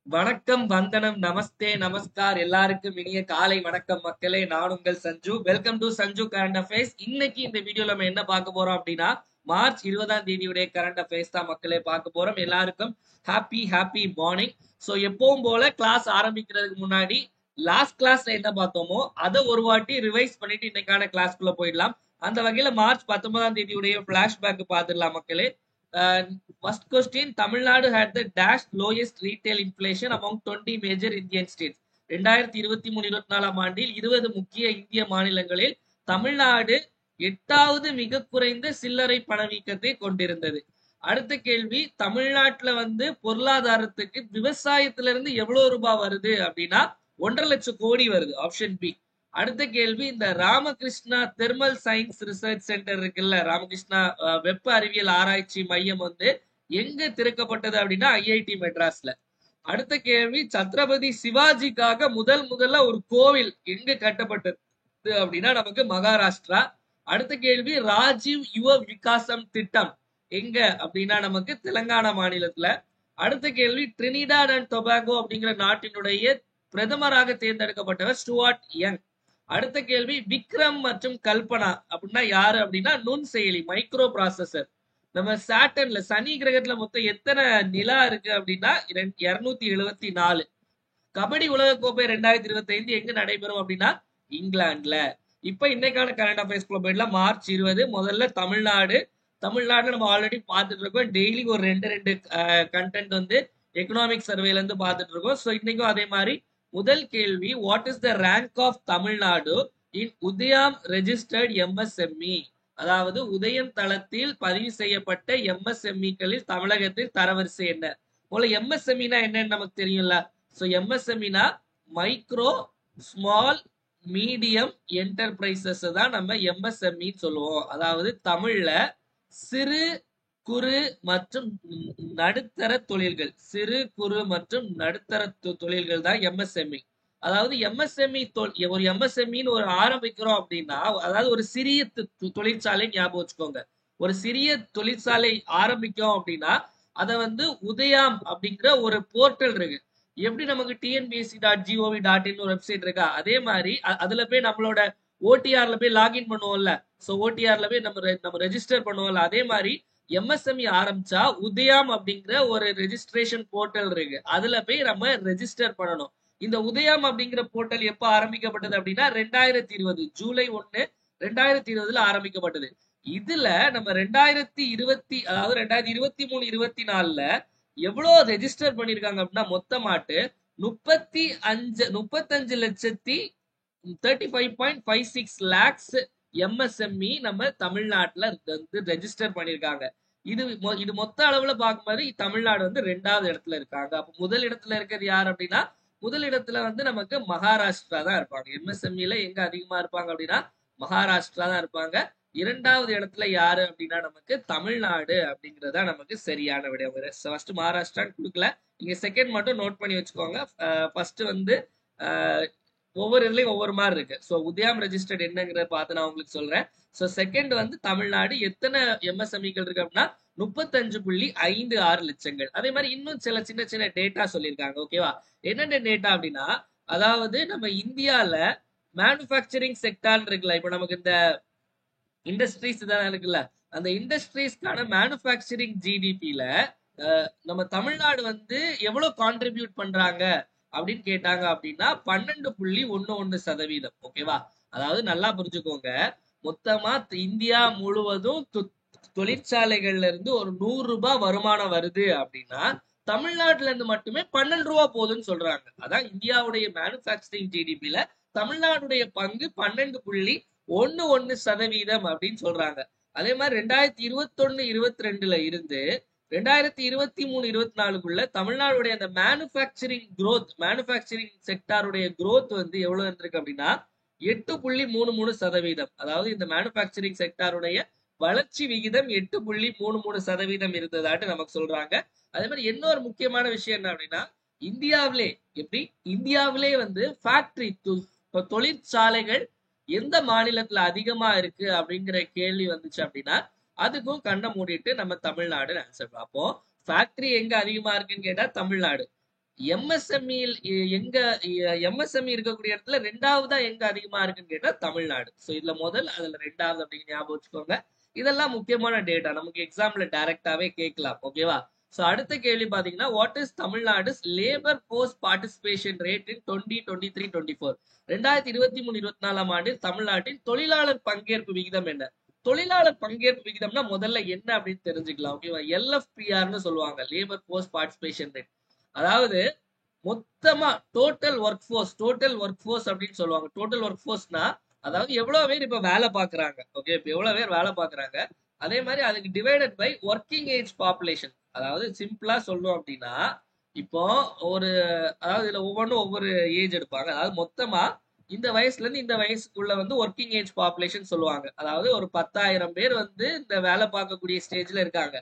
வணக்கம், வந்தனம், நமஸ்தே, நமஸ்கார். எல்லாருக்கும் இனிய காலை வணக்கம் மக்களே. நான் உங்கள் Sanju. Welcome to Sanju current affairs. இன்னைக்கு இந்த வீடியோல நம்ம என்ன பார்க்க போறோம் அப்படின்னா, மார்ச் 20ஆம் தேதியுடைய கரண்ட் அஃபேர்ஸ் தான் மக்களே பார்க்க போறோம். எல்லாருக்கும் ஹாப்பி மார்னிங். சோ எப்பவும் போல கிளாஸ் ஆரம்பிக்கிறதுக்கு முன்னாடி லாஸ்ட் கிளாஸ்ல என்ன பார்த்தோமோ அதை ஒரு வாட்டி ரிவைஸ் பண்ணிட்டு இன்னைக்கான கிளாஸ்க்குள்ள போயிடலாம். அந்த வகையில மார்ச் 19ஆம் தேதியுடைய பிளாஷ்பேக் பார்த்துடலாம் மக்களே. First question, Tamil Nadu had the dash lowest retail inflation among 20 major Indian states. 2023-24 ஆண்டில் 20 முக்கிய இந்திய மாநிலங்களில் தமிழ்நாடு 8வது மிக குறைந்த சில்லறை பணவீக்கத்தை கொண்டிருந்தது. அடுத்த கேள்வி, தமிழ்நாட்டுல பொருளாதாரத்துக்கு விவசாயத்துல இருந்து எவ்வளவு ரூபாய் வருது அப்படின்னா 1.5 லட்சம் கோடி வருது. Option B. அடுத்த கேள்வி, இந்த Ramakrishna thermal science research centre இருக்குல்ல, ராமகிருஷ்ணா வெப்ப அறிவியல் ஆராய்ச்சி மையம் எங்க திறக்கப்பட்டது அப்படின்னா ஐஐடி மெட்ராஸ்ல. அடுத்த கேள்வி, சத்ரபதி சிவாஜிக்காக முதல்ல ஒரு கோவில் எங்க கட்டப்பட்டது அப்படின்னா நமக்கு மகாராஷ்டிரா. அடுத்த கேள்வி, ராஜீவ் யுவ விகாசம் திட்டம் எங்க அப்படின்னா நமக்கு தெலங்கானா மாநிலத்துல. அடுத்த கேள்வி, ட்ரினிடாட் அண்ட் டொபாகோ அப்படிங்கிற நாட்டினுடைய பிரதமராக தேர்ந்தெடுக்கப்பட்டவர் ஸ்டுவார்ட் யங். அடுத்த கேள்வி, விக்ரம் மற்றும் கல்பனா அப்படின்னா யாரு அப்படின்னா நுண் செயலி, மைக்ரோ ப்ராசஸர். நம்ம சாட்டர்ன்ல சனி கிரகத்துல மொத்தம் எத்தனை நிலா இருக்கு அப்படின்னா 274. கபடி உலக கோப்பை 2025 எங்க நடைபெறும் அப்படின்னா இங்கிலாந்துல. இப்ப இன்னைக்கான கரண்ட் அஃபேர்ஸ்க்குள்ள போயிடலாம். மார்ச் 20. முதல்ல தமிழ்நாடு நம்ம ஆல்ரெடி பார்த்துட்டு இருக்கோம். டெய்லி ஒரு ரெண்டு கண்டென்ட் எக்கனாமிக் சர்வேல இருந்து பார்த்துட்டு இருக்கோம். ஸோ இன்னைக்கும் அதே மாதிரி முதல் கேள்வி, what is the rank of Tamil Nadu in Udyam registered MSME? அதாவது உதயம் தளத்தில் பதிவு செய்யப்பட்ட எம்எஸ்எம்இக்களில் தமிழகத்தில் தரவரிசை என்ன? போல எம்எஸ்எம்இனா என்னன்னு நமக்கு தெரியும்ல. ஸோ எம்எஸ்எம்இனா மைக்ரோ ஸ்மால் மீடியம் என்டர்பிரைசஸ் தான் நம்ம எம்எஸ்எம்இ சொல்லுவோம். அதாவது தமிழ்ல சிறு குறு மற்றும் நடுத்தர தொழில்கள், சிறு குறு மற்றும் நடுத்தர தொழில்கள் தான் எம்எஸ்எம்இ. அதாவது எம்எஸ்எம்இ ஒரு எம்எஸ்எம்இன்னு ஒரு ஆரம்பிக்கிறோம் அப்படின்னா, அதாவது ஒரு சிறிய தொழிற்சாலை ஞாபகம் வச்சுக்கோங்க. ஒரு சிறிய தொழிற்சாலை ஆரம்பிக்கும் அப்படின்னா அதை உதயம் அப்படிங்கிற ஒரு போர்ட்டல் இருக்கு. எப்படி நமக்கு tnbsc.gov.in ஒரு வெப்சைட் இருக்கா, அதே மாதிரி அதுல போய் நம்மளோட ஓடிஆர்ல போய் லாகின் பண்ணுவோம்ல. சோ ஓடிஆர்ல போய் நம்ம ரெஜிஸ்டர் பண்ணுவோம்ல, அதே மாதிரி எம்எஸ்எம்இ ஆரம்பிச்சா உதயம் அப்படிங்கிற ஒரு ரெஜிஸ்ட்ரேஷன் போர்ட்டல் இருக்கு. அதுல போய் நம்ம ரெஜிஸ்டர் பண்ணணும். இந்த உதயம் அப்படிங்கிற போர்ட்டல் எப்ப ஆரம்பிக்கப்பட்டது அப்படின்னா 2020 ஜூலை 1, 2020 ஆரம்பிக்கப்பட்டது. இதுல நம்ம 2023-24 எவ்வளவு ரெஜிஸ்டர் பண்ணிருக்காங்க அப்படின்னா மொத்தமாட்டு 35 லட்சத்தி 35.56 lakhs எம்எஸ்எம்இ நம்ம தமிழ்நாட்டுல ரெஜிஸ்டர் பண்ணிருக்காங்க. இது மொத்த அளவுல பார்க்கும்போது தமிழ்நாடு 2வது இடத்துல இருக்காங்க. அப்ப முதல் இடத்துல இருக்கிறது யார் அப்படின்னா, முதல் இடத்துல நமக்கு மகாராஷ்டிரா தான் இருப்பாங்க. எம்எஸ்எம்இல எங்க அதிகமா இருப்பாங்க அப்படின்னா மகாராஷ்டிரா தான் இருப்பாங்க. 2வது இடத்துல யாரு அப்படின்னா நமக்கு தமிழ்நாடு அப்படிங்கறதா நமக்கு சரியான விடை. ஃபர்ஸ்ட் மகாராஷ்டிரான்னு கொடுக்கல, நீங்க செகண்ட் மட்டும் நோட் பண்ணி வச்சுக்கோங்க. ஃபர்ஸ்ட் ஒவ்வொரு இதுலயும் ஒவ்வொரு மாதிரி இருக்கு. ஸோ உதயம் ரெஜிஸ்டர்ட் என்னங்கிறத பார்த்து நான் உங்களுக்கு சொல்றேன். ஸோ செகண்ட் தமிழ்நாடு எத்தனை எம்எஸ்எம்இக்கள் இருக்கு அப்படின்னா 35.56 லட்சங்கள். அதே மாதிரி இன்னும் சில சின்ன டேட்டா சொல்லியிருக்காங்க. ஓகேவா, என்னென்ன டேட்டா அப்படின்னா, அதாவது நம்ம இந்தியால மேனுஃபேக்சரிங் செக்டார் இருக்குல்ல, இப்போ நமக்கு இந்த இண்டஸ்ட்ரீஸ் தான் இருக்குல்ல, அந்த இண்டஸ்ட்ரீஸ்க்கான மேனுஃபேக்சரிங் ஜிடிபில நம்ம தமிழ்நாடு எவ்வளவு கான்ட்ரிபியூட் பண்றாங்க அப்படின்னு கேட்டாங்க அப்படின்னா 12.11%. ஓகேவா, அதாவது நல்லா புரிஞ்சுக்கோங்க. மொத்தமா இந்தியா முழுவதும் தொழிற்சாலைகள்ல இருந்து ஒரு 100 ரூபாய் வருமானம் வருது அப்படின்னா தமிழ்நாட்டுல இருந்து மட்டுமே 12 ரூபாய் போகுதுன்னு சொல்றாங்க. அதான் இந்தியாவுடைய மேனுஃபேக்சரிங் ஜிடிபில தமிழ்நாடுடைய பங்கு 12.11% அப்படின்னு சொல்றாங்க. அதே மாதிரி 2021-22 இருந்து 2023-24 தமிழ்நாடுடைய அந்த மேனுஃபேக்சரிங் செக்டாருடைய growth எவ்வளவு இருக்கு அப்படின்னா 8.33%. அதாவது இந்த மேனுஃபேக்சரிங் செக்டாருடைய வளர்ச்சி விகிதம் 8.33% இருந்ததாட்டு நமக்கு சொல்றாங்க. அதே மாதிரி இன்னொரு முக்கியமான விஷயம் என்ன அப்படின்னா, இந்தியாவிலே ஃபேக்டரி தொழிற்சாலைகள் எந்த மாநிலத்துல அதிகமா இருக்கு அப்படிங்கிற கேள்வி வந்துச்சு அப்படின்னா அதுக்கும் கண்ணை மூடிட்டு நம்ம தமிழ்நாடு ஆன்சர் பார்ப்போம். ஃபேக்டரி எங்க அதிகமா இருக்குன்னு கேட்டா தமிழ்நாடு. எம்எஸ்எம்இ எங்க எம்எஸ்எம்இ இருக்கக்கூடிய இடத்துல ரெண்டாவதா எங்க அதிகமா இருக்குன்னு கேட்டா தமிழ்நாடு. சோ இதுல முதல் அதுல ரெண்டாவது அப்படின்னு ஞாபகம் வச்சுக்கோங்க. இதெல்லாம் முக்கியமான டேட்டா, நமக்கு எக்ஸாம்ல டைரக்டாவே கேட்கலாம். ஓகேவா? சோ அடுத்த கேள்வி பாத்தீங்கன்னா, what is Tamil Nadu's labour force participation rate in 2023-24? 2023-24 ஆண்டில் தமிழ்நாட்டின் தொழிலாளர் பங்கேற்பு விகிதம் என்ன? தொழிலாளர் பங்கேற்பு விகிதம்னா முதல்ல என்ன அப்படின்னு தெரிஞ்சுக்கலாம். ஓகேவா? எல்எஃபிஆர்னு சொல்லுவாங்க, லேபர் ஃபோர்ஸ் பார்ட்டிசிபேஷன் ரேட். அதாவது மொத்தமா டோட்டல் ஒர்க் ஃபோர்ஸ் அப்படின்னு சொல்லுவாங்க. டோட்டல் ஒர்க் ஃபோர்ஸ்னா அதாவது எவ்வளவு பேர் இப்ப வேலை பாக்குறாங்க. ஓகே, இப்ப எவ்வளவு பேர் வேலை பாக்குறாங்க, அதே மாதிரி அதுக்கு divided by working age population. அதாவது சிம்பிளா சொல்லணும் அப்படின்னா, இப்போ ஒரு அதாவது இதுல ஒவ்வொன்றும் ஒவ்வொரு ஏஜ் எடுப்பாங்க. அதாவது மொத்தமா இந்த வயசுல இருந்து இந்த வயசுக்குள்ள வந்து ஒர்க்கிங் ஏஜ் பாப்புலேஷன் சொல்லுவாங்க. அதாவது ஒரு 10,000 பேர் வந்து இந்த வேலை பார்க்கக்கூடிய ஸ்டேஜ்ல இருக்காங்க.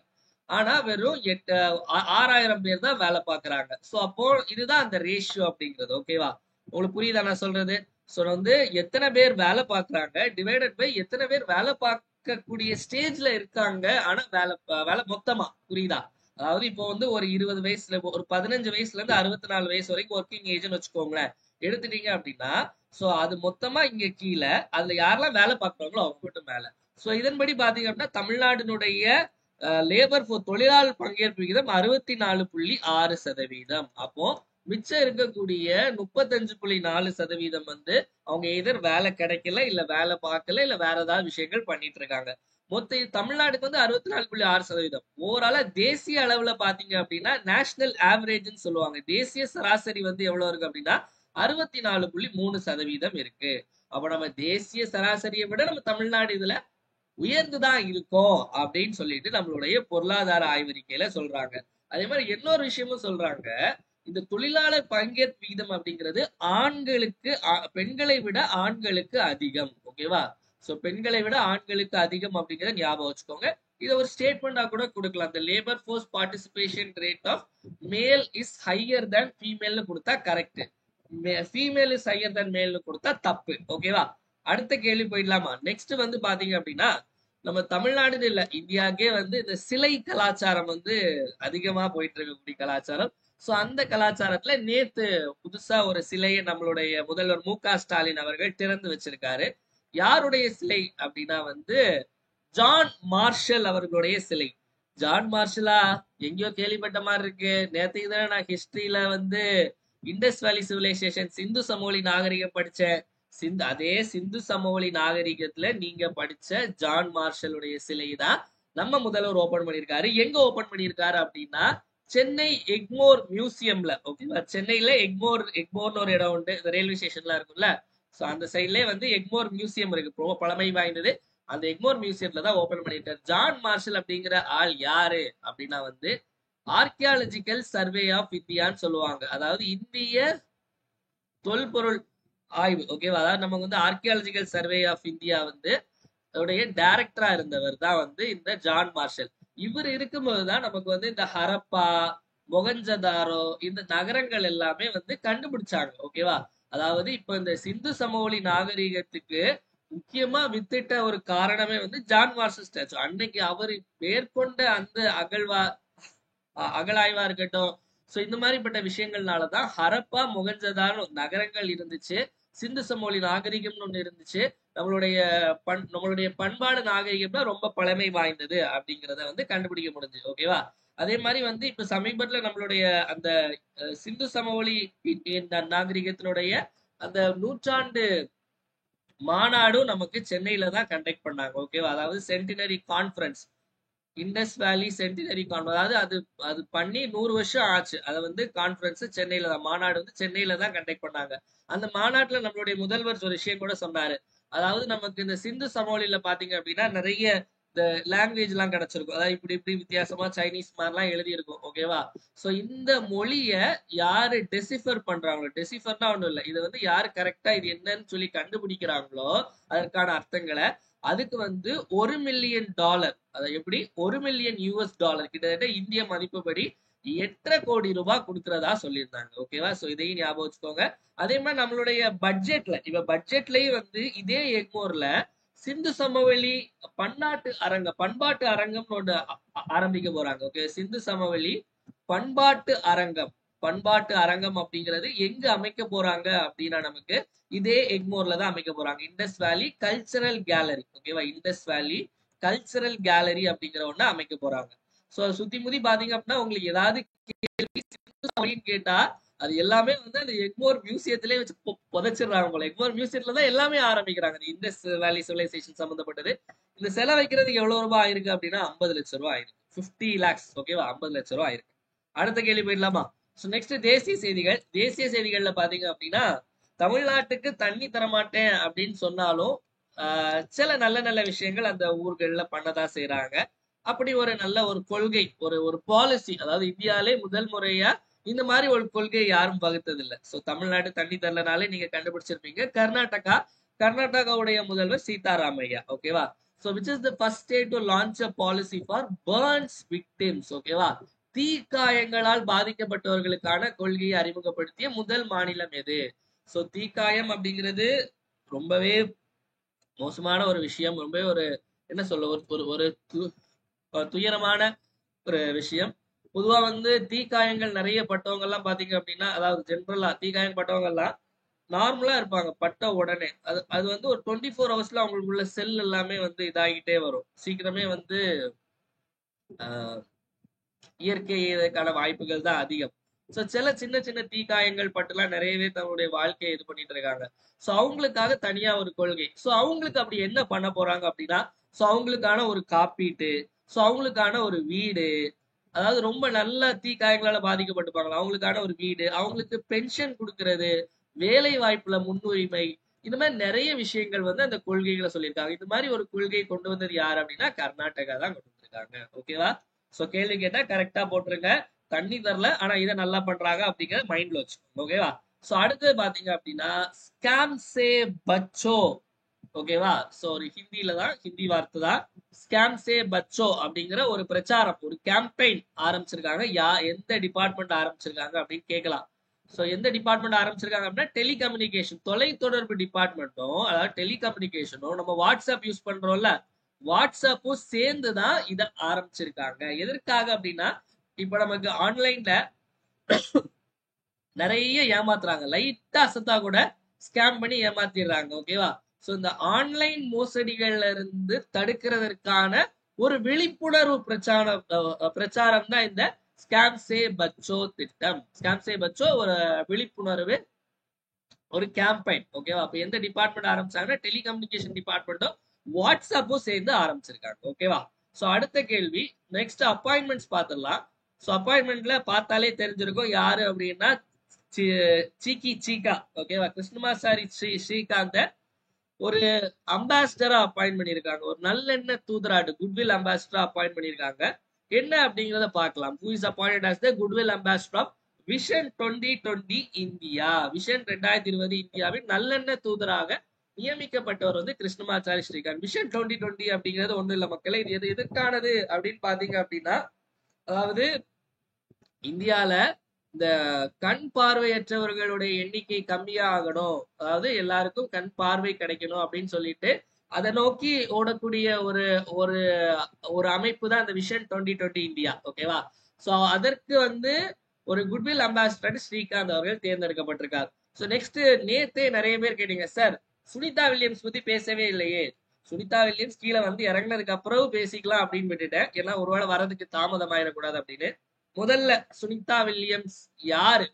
ஆனா வெறும் 6,000 பேர் தான் வேலை பாக்குறாங்க. சோ அப்போ இதுதான் அந்த ரேஷியோ அப்படிங்கிறது. ஓகேவா? உங்களுக்கு புரியுதா நான் சொல்றது? சோ வந்து எத்தனை பேர் வேலை பாக்குறாங்க டிவைடட் பை எத்தனை பேர் வேலை பார்க்கக்கூடிய ஸ்டேஜ்ல இருக்காங்க. ஆனா வேலை மொத்தமா, புரியுதா? அதாவது இப்போ வந்து ஒரு 20 வயசுல ஒரு 15 வயசுல இருந்து 64 வயசு வரைக்கும் ஒர்க்கிங் ஏஜ்னு வச்சுக்கோங்களேன், எடுத்துட்டீங்க அப்படின்னா, சோ அது மொத்தமா இங்க கீழே, அதுல யாரெல்லாம் வேலை பார்க்கறாங்களோ அவங்க மட்டும் மேல. சோ இதன்படி பாத்தீங்க அப்படின்னா தமிழ்நாட்டினுடைய லேபர் தொழிலாளர் பங்கேற்பு விகிதம் 64.6%. அப்போ மிச்சம் இருக்கக்கூடிய 35.4% வந்து அவங்க எதிர் வேலை கிடைக்கல, இல்ல வேலை பார்க்கல, இல்ல வேற ஏதாவது விஷயங்கள் பண்ணிட்டு இருக்காங்க. மொத்த தமிழ்நாடுக்கு வந்து 64.6%. ஓவராலா தேசிய அளவுல பாத்தீங்க அப்படின்னா நேஷனல் ஆவரேஜ்னு சொல்லுவாங்க. தேசிய சராசரி வந்து எவ்வளவு இருக்கு அப்படின்னா 64.3% இருக்கு. அப்ப நம்ம தேசிய சராசரியை விட நம்ம தமிழ்நாடு இதுல உயர்ந்துதான் இருக்கும் அப்படின்னு சொல்லிட்டு நம்மளுடைய பொருளாதார ஆய்வறிக்கையில சொல்றாங்க. அதே மாதிரி இன்னொரு விஷயமும் சொல்றாங்க, இந்த தொழிலாளர் பங்கேற்பு விகிதம் அப்படிங்கிறது ஆண்களுக்கு பெண்களை விட ஆண்களுக்கு அதிகம். ஓகேவா? சோ பெண்களை விட ஆண்களுக்கு அதிகம் அப்படிங்கறத ஞாபகம் வச்சுக்கோங்க. இதை ஒரு ஸ்டேட்மெண்டா கூட கொடுக்கலாம். இந்த labour force participation rate of male is higher than ஃபீமேல்னு கொடுத்தா correct, female is higher than மேல்னு கொடுத்தா தப்பு. ஓகேவா? அடுத்த கேள்வி போயிடலாமா? நெக்ஸ்ட் வந்து பாத்தீங்க அப்படின்னா, நம்ம தமிழ்நாடுன்னு இல்ல இந்தியாவுக்கே வந்து இந்த சிலை கலாச்சாரம் வந்து அதிகமா போயிட்டு இருக்கக்கூடிய கலாச்சாரம். சோ அந்த கலாச்சாரத்துல நேத்து புதுசா ஒரு சிலையை நம்மளுடைய முதல்வர் மு.க.ஸ்டாலின் அவர்கள் திறந்து வச்சிருக்காரு. யாருடைய சிலை அப்படின்னா வந்து ஜான் மார்ஷல் அவர்களுடைய சிலை. ஜான் மார்ஷலா எங்கேயோ கேள்விப்பட்ட மாதிரி இருக்கு. நேற்றுக்கு தானே நான் ஹிஸ்டரியில வந்து இண்டஸ் வேலி சிவிலைசேஷன் சிந்து சமவெளி நாகரிகம் படிச்சேன். அதே சிந்து சமவெளி நாகரிகத்துல நீங்க படிச்ச ஜான் மார்ஷலுடைய சிலை தான் நம்ம முதல்வர் ஓபன் பண்ணியிருக்காரு. எங்க ஓபன் பண்ணியிருக்காரு அப்படின்னா சென்னை எக்மோர் மியூசியம்ல. ஓகேவா? சென்னையில எக்மோர்னு ஒரு இடம் உண்டு, இந்த ரயில்வே ஸ்டேஷன்ல இருக்கும்ல. சோ அந்த சைட்லயே வந்து எக்மோர் மியூசியம் இருக்கு, ரொம்ப பழமை வாய்ந்தது. அந்த எக்மோர் மியூசியம்ல தான் ஓபன் பண்ணியிருக்காரு. ஜான் மார்ஷல் அப்படிங்கிற ஆள் யாரு அப்படின்னா வந்து ஆர்கியாலஜிக்கல் சர்வே ஆஃப் இந்தியான்னு சொல்லுவாங்க. அதாவது இந்திய தொல்பொருள் ஆய்வு. ஓகேவா? அதாவது நமக்கு வந்து ஆர்கியாலஜிக்கல் சர்வே ஆஃப் இந்தியா வந்து அதோடைய டைரக்டரா இருந்தவர் தான் வந்து இந்த ஜான் மார்ஷல். இவர் இருக்கும்போதுதான் நமக்கு வந்து இந்த ஹரப்பா, மொகஞ்சதாரோ இந்த நகரங்கள் எல்லாமே வந்து கண்டுபிடிச்சாங்க. ஓகேவா? அதாவது இப்ப இந்த சிந்து சமவெளி நாகரிகத்துக்கு முக்கியமா வித்திட்ட ஒரு காரணமே வந்து ஜான் மார்ஷல் ஸ்டாச்சு. அன்னைக்கு அவர் மேற்கொண்ட அந்த அகழாய்வா இருக்கட்டும், சோ இந்த மாதிரிப்பட்ட விஷயங்கள்னாலதான் ஹரப்பா, மொகஞ்சதாரோ நகரங்கள் இருந்துச்சு, சிந்து சமவெளி நாகரிகம்னு ஒண்ணு இருந்துச்சு. நம்மளுடைய பண்பாடு நாகரிகம் தான் ரொம்ப பழமை வாய்ந்தது அப்படிங்கிறத வந்து கண்டுபிடிக்க முடிஞ்சு. ஓகேவா? அதே மாதிரி வந்து இப்ப சமீபத்துல நம்மளுடைய அந்த சிந்து சமவெளி நாகரிகத்தினுடைய அந்த நூற்றாண்டு மாநாடும் நமக்கு சென்னையில தான் கண்டக்ட் பண்ணாங்க. ஓகேவா? அதாவது சென்டினரி கான்ஃபரன்ஸ், இண்டஸ் வேலி சென்டினரி கான்ஃபரன்ஸ். அதாவது அது அது பண்ணி 100 வருஷம் ஆச்சு. அதை வந்து கான்ஃபரன்ஸ் சென்னையில தான், மாநாடு வந்து சென்னையில தான் கண்டக்ட் பண்ணாங்க. அந்த மாநாட்டுல நம்மளுடைய முதல்வர் ஒரு விஷயம் கூட சொன்னாரு. அதாவது நமக்கு இந்த சிந்து சமவெளியில பாத்தீங்க அப்படின்னா நிறைய இந்த லாங்குவேஜ் எல்லாம் கிடைச்சிருக்கும். அதாவது இப்படி இப்படி வித்தியாசமா சைனீஸ் மாதிரிலாம் எழுதி இருக்கும். ஓகேவா? சோ இந்த மொழிய யாரு டெசிஃபர் பண்றாங்களோ, டெசிஃபர்னா ஒண்ணும் இல்லை, இதை வந்து யாரு கரெக்டா இது என்னன்னு சொல்லி கண்டுபிடிக்கிறாங்களோ அதற்கான அர்த்தங்களை, அதுக்கு வந்து $1 மில்லியன், அதை எப்படி $1 மில்லியன் கிட்டத்தட்ட இந்திய மதிப்புப்படி 8.5 கோடி ரூபாய் கொடுக்கறதா சொல்லியிருந்தாங்க. ஓகேவா? சோ இதையும் ஞாபகம் வச்சுக்கோங்க. அதே மாதிரி நம்மளுடைய பட்ஜெட்ல, இப்ப பட்ஜெட்லயும் வந்து இதே எக்மோர்ல சிந்து சமவெளி பண்பாட்டு அரங்கம்னு ஒண்ணு ஆரம்பிக்க போறாங்க. ஓகே, சிந்து சமவெளி பண்பாட்டு அரங்கம். பண்பாட்டு அரங்கம் அப்படிங்கிறது எங்க அமைக்க போறாங்க அப்படின்னா நமக்கு இதே எக்மோர்ல தான் அமைக்க போறாங்க. இண்டஸ் வேலி கல்ச்சரல் கேலரி. ஓகேவா, இண்டஸ் வேலி கல்ச்சரல் கேலரி அப்படிங்கிற ஒண்ணு அமைக்க போறாங்க. சோ சுத்தி முத்தி பாத்தீங்க அப்படின்னா உங்களுக்கு ஏதாவது அப்படின்னு கேட்டா அது எல்லாமே வந்து அந்த எக்மோர் மியூசியத்திலே வச்சு புதைச்சிடுறாங்க போல. எக்மோர் மியூசியத்துல தான் எல்லாமே ஆரம்பிக்கிறாங்க. இந்த இண்டஸ் வேலி சிவிலைசேஷன் சம்பந்தப்பட்டது. இந்த சிலை வைக்கிறதுக்கு எவ்வளவு ரூபாய் ஆயிருக்கு அப்படின்னா 50 லட்சம் ரூபாய் ஆயிருக்கு. 50 lakhs. ஓகேவா, 50 லட்சம் ரூபாய் ஆயிருக்கு. அடுத்த கேள்வி போயிடலாமா? சோ நெக்ஸ்ட் தேசிய செய்திகள். தேசிய செய்திகள்ல பாத்தீங்க அப்படின்னா தமிழ்நாட்டுக்கு தண்ணி தரமாட்டேன் அப்படின்னு சொன்னாலும் சில நல்ல நல்ல விஷயங்கள் அந்த ஊர்கள்ல பண்ணதான் செய்யறாங்க. அப்படி ஒரு நல்ல ஒரு கொள்கை, ஒரு பாலிசி, அதாவது இந்தியாவிலே முதல் முறையா இந்த மாதிரி ஒரு கொள்கையை யாரும் வகுத்தது இல்ல. சோ தமிழ்நாடு தண்ணி தரலனாலே நீங்க கண்டுபிடிச்சிருப்பீங்க. கர்நாடகாவுடைய முதல்வர் சீதாராமையா. ஓகேவா. So which is the first state to launch a policy for burns victims? ஓகேவா, தீக்காயங்களால் பாதிக்கப்பட்டவர்களுக்கான கொள்கையை அறிமுகப்படுத்திய முதல் மாநிலம் எது? சோ தீக்காயம் அப்படிங்கிறது ரொம்பவே மோசமான ஒரு விஷயம். ரொம்பவே ஒரு என்ன சொல்ல ஒரு துயரமான ஒரு விஷயம். பொதுவா வந்து தீக்காயங்கள் நிறைய பட்டவங்க எல்லாம் பாத்தீங்க அப்படின்னா, அதாவது ஜென்ரலா தீக்காயம் பட்டவங்க எல்லாம் நார்மலா இருப்பாங்க பட்ட உடனே. அது வந்து ஒரு 24 ஹவர்ஸ்ல அவங்களுக்குள்ள செல் எல்லாமே வந்து இதாகிட்டே வரும். சீக்கிரமே வந்து இயற்கைக்கான வாய்ப்புகள் தான் அதிகம். சோ சில சின்ன சின்ன தீக்காயங்கள் பட்டுலாம் நிறையவே தன்னுடைய வாழ்க்கையை இது பண்ணிட்டு இருக்காங்க. சோ அவங்களுக்காக தனியா ஒரு கொள்கை. சோ அவங்களுக்கு அப்படி என்ன பண்ண போறாங்க அப்படின்னா, சோ அவங்களுக்கான ஒரு காப்பீட்டு, சோ அவங்களுக்கான ஒரு வீடு, அதாவது ரொம்ப நல்ல தீக்காயங்களால பாதிக்கப்பட்டிருப்பாங்களா அவங்களுக்கான ஒரு வீடு, அவங்களுக்கு பென்ஷன் கொடுக்கறது, வேலை வாய்ப்புல முன்னுரிமை, இந்த மாதிரி நிறைய விஷயங்கள் வந்து அந்த கொள்கைகளை சொல்லியிருக்காங்க. இந்த மாதிரி ஒரு கொள்கையை கொண்டு வந்தது யாரு அப்படின்னா கர்நாடகா தான் கொண்டு வந்திருக்காங்க. ஓகேவா. சோ கேள்வி கேட்டா கரெக்டா போட்டுருங்க. தண்ணி தரல ஆனா இதை நல்லா பண்றாங்க அப்படிங்கிற மைண்ட்ல வச்சு. ஓகேவா. சோ அடுத்து பாத்தீங்க அப்படின்னா ஸ்கேம் சே பச்சோ. ஓகேவா. சோ ஒரு ஹிந்தில தான், ஹிந்தி வார்த்தை தான். ஸ்கேம் சே பச்சோ அப்படிங்கிற ஒரு பிரச்சாரம், ஒரு கேம்பெயின் ஆரம்பிச்சிருக்காங்க. எந்த டிபார்ட்மெண்ட் ஆரம்பிச்சிருக்காங்க அப்படின்னு கேட்கலாம். சோ எந்த டிபார்ட்மெண்ட் ஆரம்பிச்சிருக்காங்க அப்படின்னா டெலிகம்யூனிகேஷன், தொலைத்தொடர்பு டிபார்ட்மெண்ட்டும், அதாவது டெலிகம்யூனிகேஷனும் நம்ம வாட்ஸ்அப் யூஸ் பண்றோம்ல, வாட்ஸ்அப்பும் சேர்ந்துதான் இத ஆரம்பிச்சிருக்காங்க. எதற்காக அப்படின்னா இப்ப நமக்கு ஆன்லைன்ல நிறைய ஏமாத்துறாங்க. லைட்டா அசத்தா கூட ஸ்கேம் பண்ணி ஏமாத்திடுறாங்க. ஓகேவா. சோ இந்த ஆன்லைன் மோசடிகள்ல இருந்து தடுக்கிறதற்கான ஒரு விழிப்புணர்வு பிரச்சாரம் தான் இந்த ஸ்கேம் சே பச்சோ திட்டம். ஸ்கேம் சே பச்சோ ஒரு விழிப்புணர்வு, ஒரு கேம்பெயின். ஓகேவா. அப்ப எந்த டிபார்ட்மெண்ட் ஆரம்பிச்சாங்கன்னா டெலிகம்யூனிகேஷன் டிபார்ட்மெண்ட்டும் வாட்ஸ்அப்பும் சேர்ந்து ஆரம்பிச்சிருக்காங்க. ஓகேவா. சோ அடுத்த கேள்வி, நெக்ஸ்ட் அப்பாயின்மெண்ட்ஸ் பாத்துடலாம். சோ அப்பாயின்மெண்ட்ல பார்த்தாலே தெரிஞ்சிருக்கும் யாரு அப்படின்னா சீக்கி சீகா. ஓகேவா. கிருஷ்ணமாச்சாரி ஸ்ரீகாந்த ஒரு அம்பாசிடரா அப்பாயிண்ட் பண்ணிருக்காங்க. ஒரு நல்லெண்ண தூதராட்டு, குட்வில் அம்பாசிடரா அப்பாயிண்ட் பண்ணிருக்காங்க. என்ன அப்படிங்கறத பார்க்கலாம். Who is appointed as the goodwill ambassador of vision 2020 India. Vision 2020 இந்தியாவின் நல்லெண்ண தூதராக நியமிக்கப்பட்டவர் வந்து கிருஷ்ணமாச்சாரி ஸ்ரீகாந்த். விஷன் 2020 அப்படிங்கிறது ஒண்ணு இல்ல மக்களே, இது எதுக்கானது அப்படின்னு பாத்தீங்க அப்படின்னா, அதாவது இந்தியால இந்த கண் பார்வையற்றவர்களுடைய எண்ணிக்கை கம்மியாகணும், அதாவது எல்லாருக்கும் கண் பார்வை கிடைக்கணும் அப்படின்னு சொல்லிட்டு அதை நோக்கி ஓடக்கூடிய ஒரு ஒரு ஒரு அமைப்பு தான் இந்த விஷன் 2020 இந்தியா. ஓகேவா. சோ அதற்கு வந்து ஒரு குட்வில் அம்பாசிடர் ஸ்ரீகாந்த் அவர்கள் தேர்ந்தெடுக்கப்பட்டிருக்கார். சோ நெக்ஸ்ட், நேத்தே நிறைய பேர் கேட்டீங்க சார் சுனிதா வில்லியம்ஸ் பத்தி பேசவே இல்லையே. சுனிதா வில்லியம்ஸ் கீழே வந்து இறங்கினதுக்கு அப்புறம் பேசிக்கலாம் அப்படின்னு விட்டுட்டேன். ஏன்னா ஒருவேளை வரதுக்கு தாமதம் ஆயிடக்கூடாது அப்படின்னு. முதல்ல சுனிதா வில்லியம்ஸ் யாரு?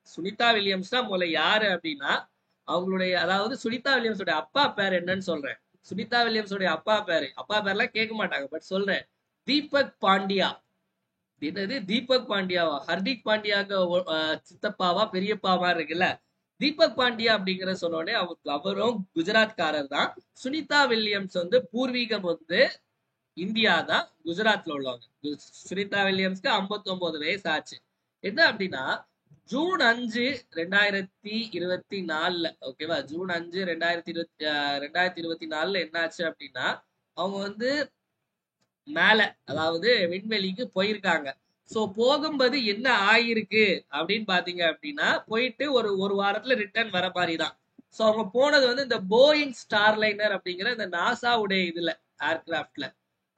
சுனிதா வில்லியம்ஸ் தான் முதல்ல யாரு அப்படின்னா அவங்களுடைய, அதாவது சுனிதா வில்லியம்ஸோட அப்பா பேர் என்னன்னு சொல்றேன். சுனிதா வில்லியம்ஸோட அப்பா பேர்லாம் கேட்க மாட்டாங்க, பட் சொல்றேன். தீபக் பாண்டியா. என்னது தீபக் பாண்டியாவா? ஹர்திக் பாண்டியாக்கு சித்தப்பாவா பெரியப்பாவா இருக்குல்ல. தீபக் பாண்டியா அப்படிங்கிற சொன்னோடனே அவரும் குஜராத்காரர் தான். சுனிதா வில்லியம்ஸ் வந்து பூர்வீகம் வந்து இந்தியா தான், குஜராத்ல உள்ளவங்க. சுனிதா வில்லியம்ஸ்க்கு 59 வயசு ஆச்சு. என்ன அப்படின்னா ஜூன் 5 2024, ஓகேவா, ஜூன் 5 2024 என்ன ஆச்சு அப்படின்னா அவங்க வந்து மேல, அதாவது விண்வெளிக்கு போயிருக்காங்க. சோ போகும்போது என்ன ஆயிருக்கு அப்படின்னு பாத்தீங்க அப்படின்னா, போயிட்டு ஒரு வாரத்துல ரிட்டர்ன் வர மாதிரிதான். சோ அவங்க போனது வந்து இந்த போயிங் ஸ்டார்லைனர் அப்படிங்கிற இந்த நாசாவுடைய இதுல ஏர்கிராப்ட்ல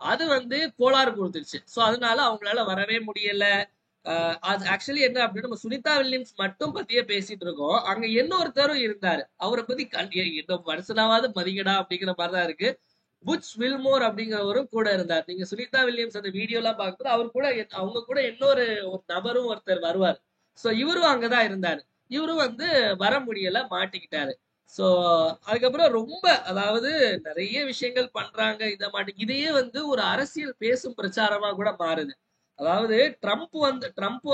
அது வந்து கோளாறு கொடுத்துருச்சு. சோ அதனால அவங்களால வரவே முடியல. அது ஆக்சுவலி என்ன அப்படின்னா நம்ம சுனிதா வில்லியம்ஸ் மட்டும் பத்தியே பேசிட்டு இருக்கோம். அங்க இன்னொருத்தரும் இருந்தாரு. அவரை பத்தி என்ன மனுஷனாவது மதிக்கடா அப்படிங்கிற மாதிரிதான் இருக்கு. புட்ச் வில்மோர் அப்படிங்கிறவரும் கூட இருந்தார். நீங்க சுனிதா வில்லியம்ஸ் அந்த வீடியோ எல்லாம் பார்க்கும்போது அவர் கூட அவங்க கூட இன்னொரு ஒரு நபரும் ஒருத்தர் வருவார். சோ இவரும் அங்கதான் இருந்தாரு. இவரும் வந்து வர முடியல, மாட்டிக்கிட்டாரு. சோ அதுக்கப்புறம் ரொம்ப அதாவது நிறைய விஷயங்கள் பண்றாங்க. இதையே வந்து ஒரு அரசியல் பேசும் பிரச்சாரமா கூட மாறுது. அதாவது ட்ரம்ப்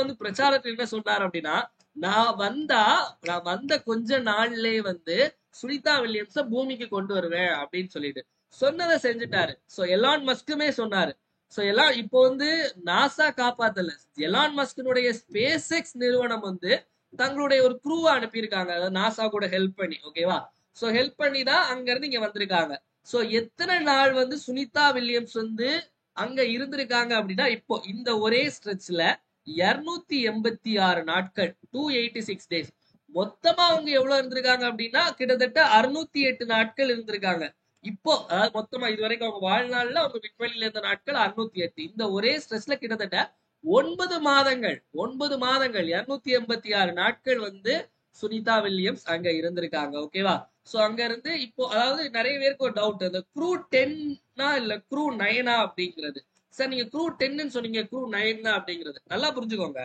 வந்து பிரச்சாரத்தில் என்ன சொன்னார் அப்படின்னா, நான் வந்த கொஞ்ச நாள்லயே வந்து சுனிதா வில்லியம்ஸ பூமிக்கு கொண்டு வருவேன் அப்படின்னு சொல்லிட்டு சொன்னதை செஞ்சுட்டாரு. சோ எலான் மஸ்குமே சொன்னாரு. சோ எல்லாம் இப்போ வந்து நாசா காப்பாத்தல, எலான் மஸ்கினுடைய ஸ்பேஸ் எக்ஸ் நிறுவனம் வந்து தங்களுடைய ஒரு குரூவை அனுப்பியிருக்காங்க, அதாவது நாசா கூட ஹெல்ப் பண்ணி. ஓகேவா? சோ ஹெல்ப் பண்ணி தான் அங்க இருந்து இங்க வந்திருக்காங்க. சோ எத்தனை நாள் வந்து சுனிதா வில்லியம்ஸ் வந்து அங்க இருந்திருக்காங்க அப்படின்னா, இப்போ இந்த ஒரே ஸ்ட்ரெச்ல 286 நாட்கள், 286 டேஸ். மொத்தமா அவங்க எவ்வளவு இருந்திருக்காங்க அப்படின்னா கிட்டத்தட்ட 608 நாட்கள் இருந்திருக்காங்க. இப்போ அதாவது மொத்தமா இதுவரைக்கும் அவங்க வாழ்நாள்ல அவங்க விண்வெளியில இருந்த நாட்கள் 608. இந்த ஒரே ஸ்ட்ரெஸ்ல கிட்டத்தட்ட 9 மாதங்கள் 286 நாட்கள் வந்து சுனிதா வில்லியம்ஸ் அங்க இருந்திருக்காங்க. ஓகேவா? சோ அங்க இருந்து இப்போ அதாவது நிறைய பேருக்கு ஒரு டவுட், அந்த க்ரூ 10 இல்ல க்ரூ 9 அப்படிங்கிறது. சார் நீங்க க்ரூ 10 சொன்னீங்க, க்ரூ 9 அப்படிங்கிறது நல்லா புரிஞ்சுக்கோங்க.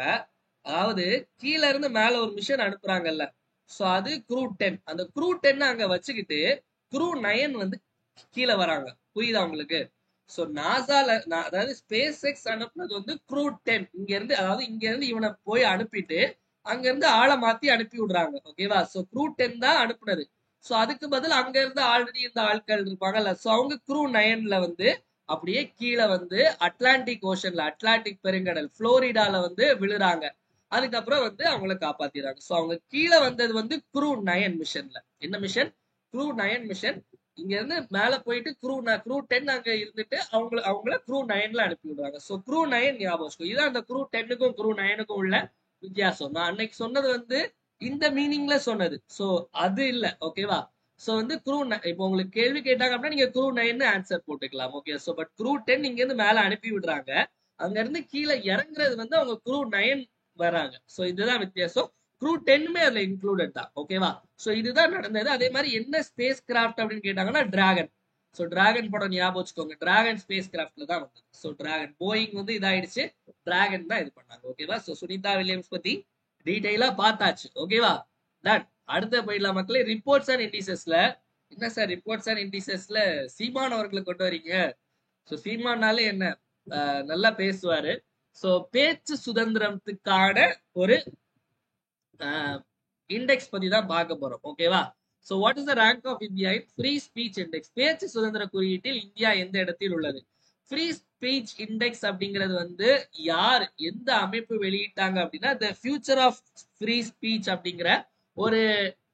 அதாவது கீழ இருந்து மேல ஒரு மிஷன் அனுப்புறாங்கல்ல, சோ அது க்ரூ 10. அந்த க்ரூ 10 அங்க வச்சுக்கிட்டு க்ரூ 9 வந்து கீழே வராங்க. புரியுதா உங்களுக்கு? சோ நாசால அதாவது ஸ்பேஸ் எக்ஸ் அனுப்புனது வந்து க்ரூ 10. இங்க இருந்து இவனை போய் அனுப்பிட்டு அங்க இருந்து ஆளை மாத்தி அனுப்பி விடுறாங்க. ஓகேவா? சோ க்ரூ 10 தான் அனுப்புனது. சோ அதுக்கு பதில் அங்க இருந்து ஆல்ரெடி இருந்த ஆட்கள் இருப்பாங்கல்ல, சோ அவங்க க்ரூ 9ல வந்து அப்படியே கீழே வந்து அட்லாண்டிக் ஓஷன்ல, அட்லாண்டிக் பெருங்கடல் புளோரிடால வந்து விழுறாங்க. அதுக்கப்புறம் வந்து அவங்கள காப்பாத்திடுறாங்க. சோ அவங்க கீழே வந்தது வந்து க்ரூ 9 மிஷன்ல. என்ன மிஷன்? Crew 9 mission. இங்க இருந்து மேல போயிட்டு க்ரூ 10 அங்க இருந்துட்டு அவங்கள க்ரூ 9ல அனுப்பி விடுறாங்க. சோ க்ரூ 9 ஞாபகம். இதான் அந்த க்ரூ 10க்கும் க்ரூ 9க்கும் உள்ள வித்தியாசம். நான் அன்னைக்கு சொன்னது வந்து இந்த மீனிங்ல சொன்னது. சோ அது இல்ல. ஓகேவா? சோ வந்து இப்போ உங்களுக்கு கேள்வி கேட்டாங்க அப்படின்னா நீங்க க்ரூ 9 ஆன்சர் போட்டுக்கலாம். ஓகே. சோ பட் க்ரூ 10 இங்க இருந்து மேல அனுப்பி விடுறாங்க. அங்க இருந்து கீழே இறங்குறது வந்து அவங்க க்ரூ 9 வராங்க. சோ இதுதான் வித்தியாசம். க்ரூ 10மே அதுல இன்க்ளூடட் தான். ஓகேவா? சோ இதுதான் நடந்தது. அதே மாதிரி என்ன ஸ்பேஸ் கிராஃப்ட் அப்படின்னு கேட்டாங்கன்னா டிராகன். சோ டிராகன் படம் ஞாபகம் வச்சுக்கோங்க. டிராகன் ஸ்பேஸ் கிராஃப்ட்ல தான் வந்தது. சோ டிராகன் போயிங் வந்து இதாயிடுச்சு, டிராகன் தான் இது பண்ணாங்க. ஓகேவா? சோ சுனிதா வில்லியம்ஸ் பத்தி டீடைலா பார்த்தாச்சு. ஓகேவா? டன். அடுத்த போயிடலாம் மக்களே. ரிப்போர்ட்ஸ் அண்ட் இண்டிசஸ்ல என்ன சார் ரிப்போர்ட்ஸ் அண்ட் இண்டிசஸ்ல சீமான் அவர்களை கொண்டு வரீங்க? சோ சீமானாலே என்ன நல்லா பேசுவாரு. சோ பேச்சு சுதந்திரத்துக்கான ஒரு இண்டெக்ஸ் பத்தி தான் பார்க்க போறோம். ஓகேவா? So what is the rank of India in free speech index? பேச்சு சுதந்திர குறியீட்டில் இந்தியா எந்த இடத்தில் உள்ளது? ஃப்ரீ ஸ்பீச் இண்டெக்ஸ் அப்படிங்கிறது வந்து யார் எந்த அமைப்பு வெளியிட்டாங்க அப்படின்னா the future of free speech அப்படிங்கிற ஒரு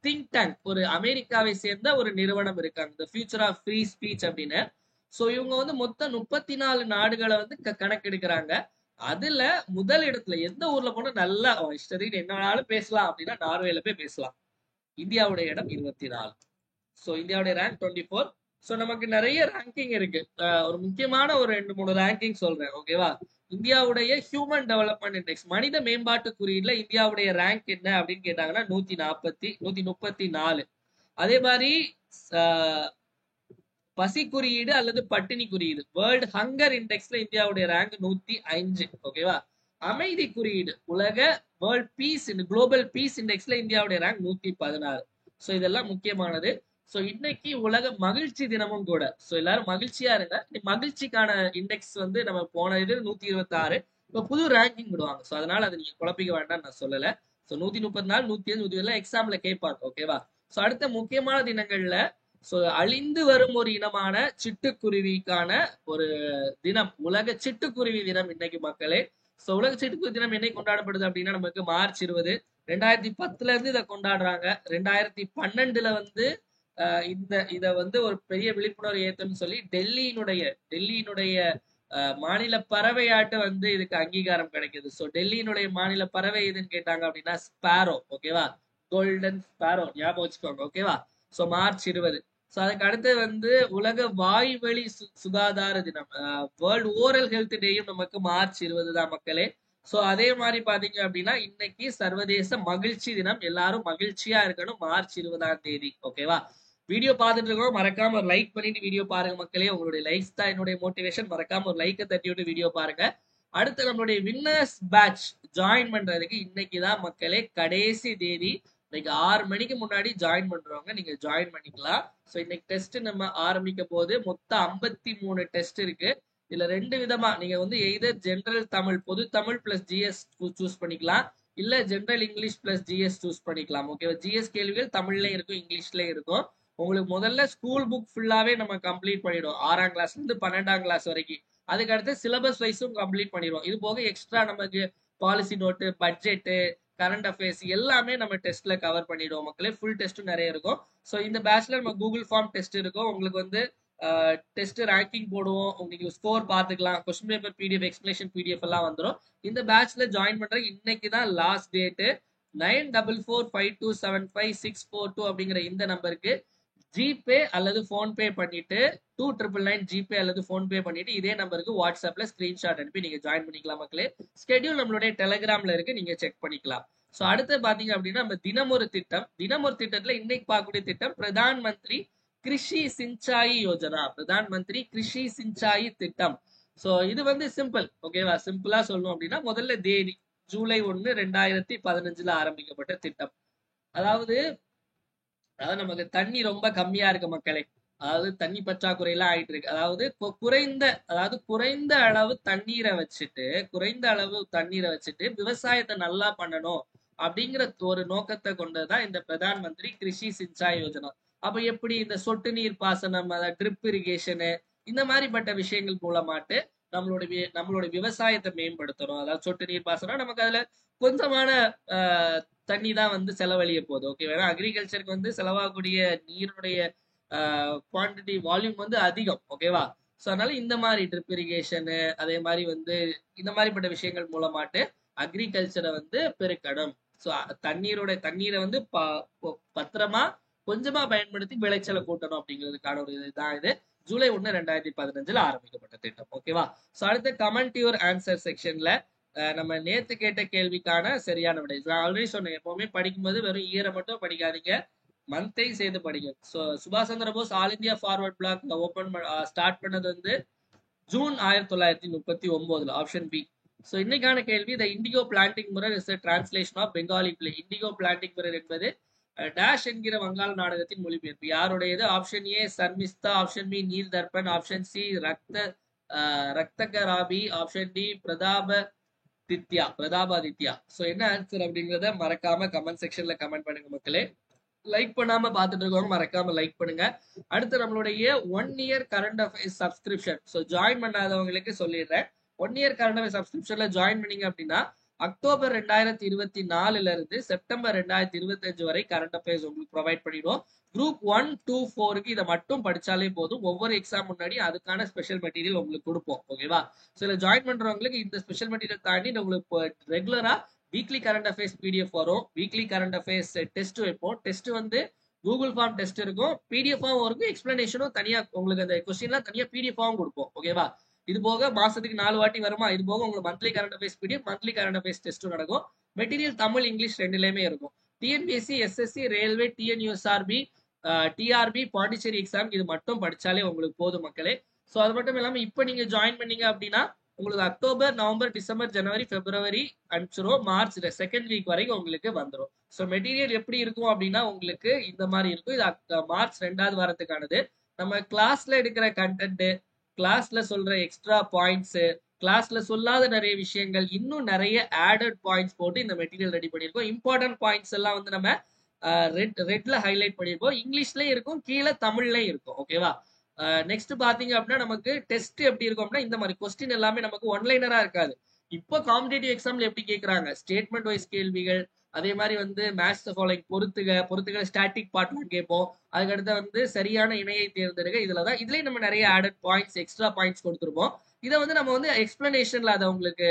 திங்க் டேங்க், ஒரு அமெரிக்காவை சேர்ந்த ஒரு நிறுவனம் இருக்காங்க, the future of free speech அப்படின்னு. சோ இவங்க வந்து மொத்தம் 34 நாடுகளை வந்து கணக்கெடுக்கிறாங்க. அதுல முதல் இடத்துல எந்த ஊர்ல போனா நல்லா இஷ்டத்துக்கு என்ன வேணாலும் பேசலாம் அப்படின்னா நார்வேல போய் பேசலாம். இந்தியாவுடைய இடம் 24. சோ இந்தியாவுடைய ரேங்க் 24. சோ நமக்கு நிறைய ரேங்கிங் இருக்கு. ஒரு முக்கியமான ஒரு 2-3 ரேங்கிங் சொல்றேன். ஓகேவா? இந்தியாவுடைய ஹியூமன் டெவலப்மெண்ட் இண்டெக்ஸ், மனித மேம்பாட்டு குறியீடுல இந்தியாவுடைய ரேங்க் என்ன அப்படின்னு கேட்டாங்கன்னா 134. அதே மாதிரி பசி குறியீடு அல்லது பட்டினி குறியீடு, வேர்ல்டு ஹங்கர் இண்டெக்ஸ்ல இந்தியாவுடைய ரேங்க் 105. ஓகேவா? அமைதி குறியீடு, உலக வேர்ல்ட் பீஸ் குளோபல் பீஸ் இண்டெக்ஸ்ல இந்தியாவுடைய ரேங்க் 116. சோ இதெல்லாம் முக்கியமானது. சோ இன்னைக்கு உலக மகிழ்ச்சி தினமும் கூட. சோ எல்லாரும் மகிழ்ச்சியா இருங்க. மகிழ்ச்சிக்கான இண்டெக்ஸ் வந்து நம்ம போன இது 126. இப்ப புது ரேங்கிங் விடுவாங்க. சோ அதனால அதை நீங்க குழப்பிக்க வேண்டாம், நான் சொல்லல. சோ 134, 105, 107 எக்ஸாம்ல கேட்பாங்க. ஓகேவா? சோ அடுத்த முக்கியமான தினங்கள்ல சோ அழிந்து வரும் ஒரு இனமான சிட்டுக்குருவிக்கான ஒரு தினம், உலக சிட்டுக்குருவி தினம் இன்னைக்கு மக்களே. சோ உலக சிட்டுக்குருவி தினம் என்னைக்கு கொண்டாடப்படுது அப்படின்னா நமக்கு மார்ச் 20. 2010 இருந்து இதை கொண்டாடுறாங்க. 2012 வந்து இத வந்து ஒரு பெரிய விழிப்புணர்வு ஏத்தம்னு சொல்லி டெல்லியினுடைய மாநில பறவையாட்டு வந்து இதுக்கு அங்கீகாரம் கிடைக்குது. சோ டெல்லியினுடைய மாநில பறவை எதுன்னு கேட்டாங்க அப்படின்னா ஸ்பாரோ. ஓகேவா? கோல்டன் ஸ்பாரோ ஞாபகம் வச்சுக்கோங்க. ஓகேவா? So March 20. சோ அதுக்கு அடுத்து வந்து உலக வாய்வழி சுகாதார தினம், வேர்ல்டு ஓரல் ஹெல்த் டேயும் நமக்கு மார்ச் 20 தான் மக்களே. சோ அதே மாதிரி பாத்தீங்க அப்படின்னா இன்னைக்கு சர்வதேச மகிழ்ச்சி தினம். எல்லாரும் மகிழ்ச்சியா இருக்கணும். மார்ச் 20ஆம் தேதி. ஓகேவா? வீடியோ பார்த்துட்டு இருக்கோம், மறக்காம ஒரு லைக் பண்ணிட்டு வீடியோ பாருங்க மக்களே. உங்களுடைய லைக்ஸ் தான் என்னுடைய மோட்டிவேஷன். மறக்காம ஒரு லைக்கை தட்டி விட்டு வீடியோ பாருங்க. அடுத்து நம்மளுடைய வின்னர்ஸ் பேட்ச் ஜாயின் பண்றதுக்கு இன்னைக்கு தான் மக்களே கடைசி தேதி. இன்னைக்கு 6 மணிக்கு முன்னாடி ஜாயின் பண்றவங்க நீங்க ஜாயின் பண்ணிக்கலாம். ஸோ இன்னைக்கு டெஸ்ட் நம்ம ஆரம்பிக்க போது மொத்தம் 53 டெஸ்ட் இருக்கு. இதுல 2 விதமா நீங்க வந்து எய்தர் ஜெனரல் தமிழ், பொது தமிழ் பிளஸ் ஜிஎஸ் சூஸ் பண்ணிக்கலாம், இல்ல general English plus GS choose பண்ணிக்கலாம். ஓகேவா? ஜிஎஸ் கேள்விகள் தமிழ்லயும் இருக்கும், இங்கிலீஷ்லயும் இருக்கும். உங்களுக்கு முதல்ல ஸ்கூல் புக் ஃபுல்லாவே நம்ம கம்ப்ளீட் பண்ணிடுவோம், 6ஆம் கிளாஸ்ல இருந்து 12ஆம் கிளாஸ் வரைக்கும். அதுக்கு அடுத்து சிலபஸ் வைஸும் கம்ப்ளீட் பண்ணிடுவோம். இது போக எக்ஸ்ட்ரா நமக்கு policy note, budget, current affairs எல்லாமே நம்ம டெஸ்ட்ல கவர் பண்ணிடுவோம் மக்களே. ஃபுல் டெஸ்ட்டும் நிறைய இருக்கும். ஸோ இந்த பேட்ச்ல நம்ம கூகுள் ஃபார்ம் டெஸ்ட் இருக்கும். உங்களுக்கு வந்து டெஸ்ட் ரேங்கிங் போடுவோம், உங்களுக்கு ஸ்கோர் பார்த்துக்கலாம், question paper PDF, explanation PDF எல்லாம் வந்துடும். இந்த பேட்ச்ல ஜாயின் பண்ற இன்னைக்கு தான் லாஸ்ட் டேட்டு. 9445275642 அப்படிங்கிற இந்த நம்பருக்கு ஜிபே அல்லது போன்பே பண்ணிட்டு 2999 ஜிபே அல்லது போன்பே பண்ணிட்டு இதே நம்பருக்கு வாட்ஸ்அப்ல ஸ்கிரீன்ஷாட் அனுப்பி நீங்க ஜாயின் பண்ணிக்கலாம் மக்களே. ஸ்கெடியூல் நம்மளுடைய டெலிகிராம்ல இருக்கு, நீங்க செக் பண்ணிக்கலாம். சோ அடுத்து பாத்தீங்க அப்படின்னா நம்ம தினமொரு திட்டம். தினமொரு திட்டத்துல இன்னைக்கு பார்க்கக்கூடிய திட்டம் பிரதான் மந்திரி கிருஷி சிஞ்சாயி யோஜனா. பிரதான் மந்திரி கிருஷி சிஞ்சாயி திட்டம். சோ இது வந்து சிம்பிள். ஓகேவா? சிம்பிளா சொல்லணும் அப்படின்னா முதல்ல தேதி ஜூலை 1, 2015 ஆரம்பிக்கப்பட்ட திட்டம். அதாவது நமக்கு தண்ணி ரொம்ப கம்மியா இருக்கு மக்களே. அதாவது தண்ணி பற்றாக்குறை எல்லாம் ஆயிட்டு இருக்கு. அதாவது குறைந்த அளவு தண்ணீரை வச்சுட்டு விவசாயத்தை நல்லா பண்ணணும் அப்படிங்கிற ஒரு நோக்கத்தை கொண்டதுதான் இந்த பிரதான் மந்திரி கிருஷி சிஞ்சாய் யோஜனா. அப்ப எப்படி இந்த சொட்டு நீர் பாசனம், ட்ரிப் இரிகேஷனு, இந்த மாதிரிப்பட்ட விஷயங்கள் மூலமாட்டு நம்மளுடைய விவசாயத்தை மேம்படுத்தணும். அதாவது சொட்டு நீர் பாசனம் நமக்கு அதுல கொஞ்சமான தண்ணி தான் வந்து செலவழிய போகுது. ஓகே, வேணா அக்ரிகல்ச்சருக்கு வந்து செலவாகக்கூடிய நீருடைய குவான்டிட்டி வால்யூம் வந்து அதிகம். ஓகேவா? ஸோ அதனால இந்த மாதிரி ட்ரிப் இரிகேஷனு, அதே மாதிரி வந்து இந்த மாதிரிப்பட்ட விஷயங்கள் மூலமாட்டு அக்ரிகல்ச்சரை வந்து பெருக்கணும். ஸோ தண்ணீரை வந்து பத்திரமா கொஞ்சமா பயன்படுத்தி விளைச்சலை கூட்டணும் அப்படிங்கிறதுக்கான ஒரு இதுதான் இது. ஜூலை 1, 2015 ஆரம்பிக்கப்பட்ட திட்டம். ஓகேவா? ஸோ அடுத்த கமெண்ட் யுவர் ஆன்சர் செக்ஷன்ல நம்ம நேத்து கேட்ட கேள்விக்கான சரியான விடை. நான் ஆல்ரெடி சொன்னேன், எப்பவுமே படிக்கும்போது வெறும் இயரை மட்டும் படிக்காதீங்க, மந்த்தையும் சேர்த்து படிங்க. ஸோ சுபாஷ் Chandra Bose all India forward bloc start பண்ணது வந்து ஜூன் 1939, ஆப்ஷன் பி. ஸோ இன்னைக்கான கேள்வி, the indigo planting mirror is translation of Bengali play. Indigo planting mirror என்பது டேஷ் என்கிற வங்காள நாடகத்தின் மொழிபெயர்ப்பு. யாருடையது? Option A Sharmistha, option B Neel Darpan, option C Raktakarabi, option D Pratapaditya. So என்ன ஆன்சர் அப்படிங்கறத மறக்காம கமெண்ட் செக்ஷன்ல கமெண்ட் பண்ணுங்க மக்களே. லைக் பண்ணாம பாத்துட்டு இருக்கவங்க மறக்காம லைக் பண்ணுங்க. அடுத்து நம்மளுடைய 1 year current affairs subscription. So join பண்ணாதவங்களுக்கு சொல்லிடுறேன், 1 இயர் கரண்ட் அஃபேர்ஸ் சப்ஸ்கிரிப்ஷன்ல ஜாயின் பண்ணீங்க அப்படின்னா அக்டோபர் 2024 இருந்து செப்டம்பர் 2025 வரை கரண்ட் அஃபேர்ஸ் உங்களுக்கு ப்ரொவைட் பண்ணிடுவோம். குரூப் 1, 2, 4க்கு இதை மட்டும் படிச்சாலே போதும். ஒவ்வொரு எக்ஸாம் முன்னாடி அதுக்கான ஸ்பெஷல் மெட்டீரியல் உங்களுக்கு கொடுப்போம். ஓகேவா? ஸோ இதில் ஜாயின் பண்றவங்களுக்கு இந்த ஸ்பெஷல் மெட்டீரியல் தாண்டி உங்களுக்கு ரெகுலரா வீக்லி கரண்ட் அஃபேர்ஸ் பிடிஎஃப் வரும், வீக்லி கரண்ட் அஃபேர்ஸ் டெஸ்ட் வைப்போம். டெஸ்ட் வந்து கூகுள் ஃபார்ம் டெஸ்ட் இருக்கும், பிடிஎஃபாவும் இருக்கும், எக்ஸ்பிளனேஷனும் தனியா உங்களுக்கு அந்த கொஸ்டின்லாம் தனியா பிடிஎஃபாவும் கொடுப்போம். ஓகேவா? இது போக மாசத்துக்கு 4 வாட்டி வருமா, இது போக உங்களுக்கு monthly current affairs PDF, monthly current affairs டெஸ்ட்டும் நடக்கும். மெட்டீரியல் தமிழ், இங்கிலீஷ் ரெண்டுலயுமே இருக்கும். TNPSC, SSC, railway, TNUSRB, TRB, Pondicherry exam இது மட்டும் படிச்சாலே உங்களுக்கு போதும் மக்களே. ஸோ அது மட்டும் இல்லாம இப்ப நீங்க ஜாயின் பண்ணீங்க அப்படின்னா உங்களுக்கு அக்டோபர், நவம்பர், டிசம்பர், ஜனவரி, பிப்ரவரி அனுப்பிச்சிரும். மார்ச் 2nd வீக் வரைக்கும் உங்களுக்கு வந்துடும். ஸோ மெட்டீரியல் எப்படி இருக்கும் அப்படின்னா உங்களுக்கு இந்த மாதிரி இருக்கும். இது மார்ச் 2வது வாரத்துக்கானது. நம்ம கிளாஸ்ல எடுக்கிற கண்டென்ட், கிளாஸ்ல சொல்ற எக்ஸ்ட்ரா பாயிண்ட்ஸ், கிளாஸ்ல சொல்லாத நிறைய விஷயங்கள், இன்னும் நிறைய ஆடட் பாயிண்ட்ஸ் போட்டு இந்த மெட்டீரியல் ரெடி பண்ணியிருக்கோம். இம்பார்ட்டன்ட் பாயிண்ட்ஸ் எல்லாம் வந்து நம்ம ரெட்ல ஹைலைட் பண்ணிருப்போம். இங்கிலீஷ்லயும் இருக்கும், கீழே தமிழ்லயும் இருக்கும். ஓகேவா? நெக்ஸ்ட் பாத்தீங்க அப்படின்னா நமக்கு டெஸ்ட் எப்படி இருக்கும் அப்படின்னா இந்த மாதிரி கொஸ்டின் எல்லாமே நமக்கு ஒன்லைனரா இருக்காது. இப்போ காம்படிட்டிவ் எக்ஸாம்ல எப்படி கேட்கறாங்க, ஸ்டேட்மெண்ட் வைஸ் கேள்விகள், அதே மாதிரி வந்து மேட்ச் ஃபாலோயிங் பொறுத்துக ஸ்டாட்டிக் பார்ட்லாம் கேட்போம். அதுக்கடுத்து வந்து சரியான இணையை தேர்ந்தெடுக்க. இதுலயும் நம்ம நிறைய ஆடட் பாயிண்ட்ஸ், எக்ஸ்ட்ரா பாயிண்ட்ஸ் கொடுத்துருப்போம். இதை வந்து நம்ம வந்து எக்ஸ்பிளனேஷன்ல அதை உங்களுக்கு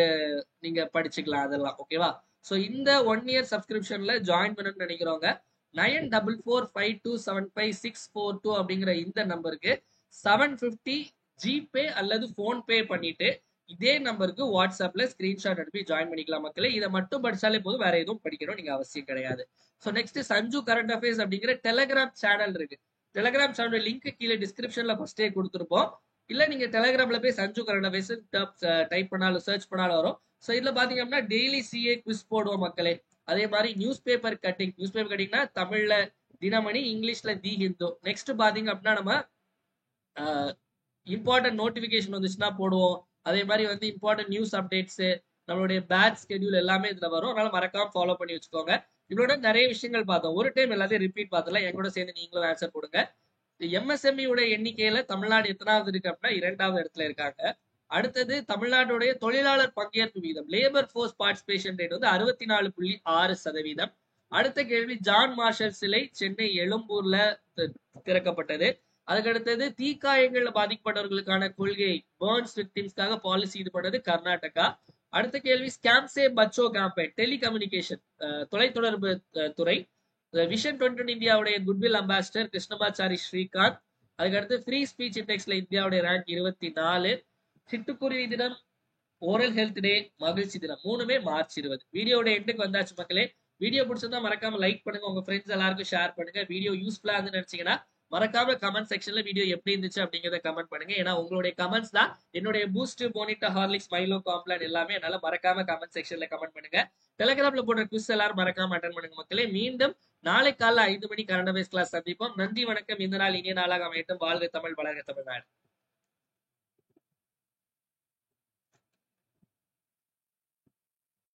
நீங்க படிச்சுக்கலாம் அதெல்லாம். ஓகேவா? ஸோ இந்த 1 இயர் சப்ஸ்கிரிப்ஷன்ல ஜாயின் பண்ணணும்னு நினைக்கிறவங்க 9445275642 அப்படிங்கிற இந்த நம்பருக்கு 750 ஜிபே அல்லது போன்பே பண்ணிட்டு இதே நம்பருக்கு வாட்ஸ்அப்ல ஸ்கிரீன்ஷாட் அனுப்பி ஜாயின் பண்ணிக்கலாம் மக்களே. இதை மட்டும் படிச்சாலே போதும், வேற எதுவும் படிக்கணும் நீங்க அவசியம் கிடையாது. So next Sanju current affairs அப்படிங்கிற டெலிகிராம் சேனல் இருக்கு. டெலிகிராம் சேனல் லிங்க் கீழே டிஸ்கிரிப்ஷன்ல ஃபர்ஸ்டே கொடுத்துருப்போம். இல்ல நீங்க டெலிகிராம்ல போய் சஞ்சு கரண்ட் அஃபேர்ஸ் டைப் பண்ணாலும் சர்ச் பண்ணாலும் வரும். ஸோ இதுல பாத்தீங்க அப்படின்னா டெய்லி சிஏ குவிஸ் போடுவோம் மக்களே. அதே மாதிரி நியூஸ் பேப்பர் கட்டிங்னா தமிழ்ல தினமணி, இங்கிலீஷ்ல தி ஹிந்து. நெக்ஸ்ட் பாத்தீங்க அப்படின்னா நம்ம இம்பார்ட்டன்ட் நோட்டிபிகேஷன் வந்துச்சுன்னா போடுவோம். அதே மாதிரி வந்து இம்பார்ட்டன்ட் நியூஸ் அப்டேட்ஸ், நம்மளுடைய பேட்ச் ஸ்கெடியூல் எல்லாமே இதுல வரும். அதனால மறக்காம ஃபாலோ பண்ணி வச்சுக்கோங்க. இவளோட நிறைய விஷயங்கள் பார்த்தோம். ஒரு டைம் எல்லாத்தையும் ரிப்பீட் பார்த்தலாம். என் கூட சேர்ந்து நீங்களும் ஆன்சர் போடுங்க. எம்எஸ்எம்இ உடைய எண்ணிக்கையில தமிழ்நாடு எத்தனாவது இருக்கு அப்படின்னா 2வது இடத்துல இருக்காங்க. அடுத்தது தமிழ்நாட்டுடைய தொழிலாளர் பங்கேற்பு வீதம், லேபர் ஃபோர்ஸ் பார்ட்டிசிபேஷன் ரேட் வந்து 64.6%. அடுத்த கேள்வி, ஜான் மார்ஷல் சிலை சென்னை எழும்பூர்ல திறக்கப்பட்டது. அதுக்கடுத்தது தீக்காயங்கள்ல பாதிக்கப்பட்டவர்களுக்கான கொள்கை, பர்ன்ஸ் விக்டிம்ஸ்க்காக பாலிசி இது பண்ணது கர்நாடகா. அடுத்த கேள்வி, ஸ்கேம்சே பச்சோ கேம்பெயின், டெலிகம்யூனிகேஷன் தொலைத்தொடர்பு துறை. விஷன் 2020 இந்தியாவுடைய குட்வில் அம்பாசிடர் கிருஷ்ணமாச்சாரி ஸ்ரீகாந்த். அதுக்கடுத்து ஃப்ரீ ஸ்பீச் இண்டெக்ஸ்ல இந்தியாவுடைய ரேங்க் 24. சிட்டுக்குருவி தினம், ஓரல் ஹெல்த் டே, மகிழ்ச்சி தினம், மூணுமே மார்ச் 20. வீடியோட எண்டுக்கு வந்தாச்சு மக்களே. வீடியோ பிடிச்சிருந்தா மறக்காம லைக் பண்ணுங்க, உங்க ஃப்ரெண்ட்ஸ் எல்லாருக்கும் ஷேர் பண்ணுங்க. வீடியோ யூஸ்ஃபுல்லா இருந்து நினைச்சீங்கன்னா மறக்காம கமெண்ட் செக்ஷன்ல வீடியோ எப்படி இருந்துச்சு அப்படிங்கறத கமெண்ட் பண்ணுங்க. ஏன்னா உங்களுடைய கமெண்ட்ஸ் தான் என்னுடைய பூஸ்ட், போனிட்டா, ஹார்லிக்ஸ், மைலோ, காம்ப்ளான் எல்லாமே. என்னால மறக்காம கமெண்ட் செக்ஷன்ல கமெண்ட் பண்ணுங்க. டெலிகிராம்ல போடுற குவிஸ் எல்லாரும் மறக்காம அட்டன் பண்ணுங்க மக்களே. மீண்டும் நாளை காலைல 5 மணி கரண்ட் அஃபேர்ஸ் கிளாஸ் சந்திப்போம். நன்றி, வணக்கம். இந்த நாள் இனிய நாளாக அமையட்டும். வாழ்க தமிழ், வளர்க தமிழ்நாடு.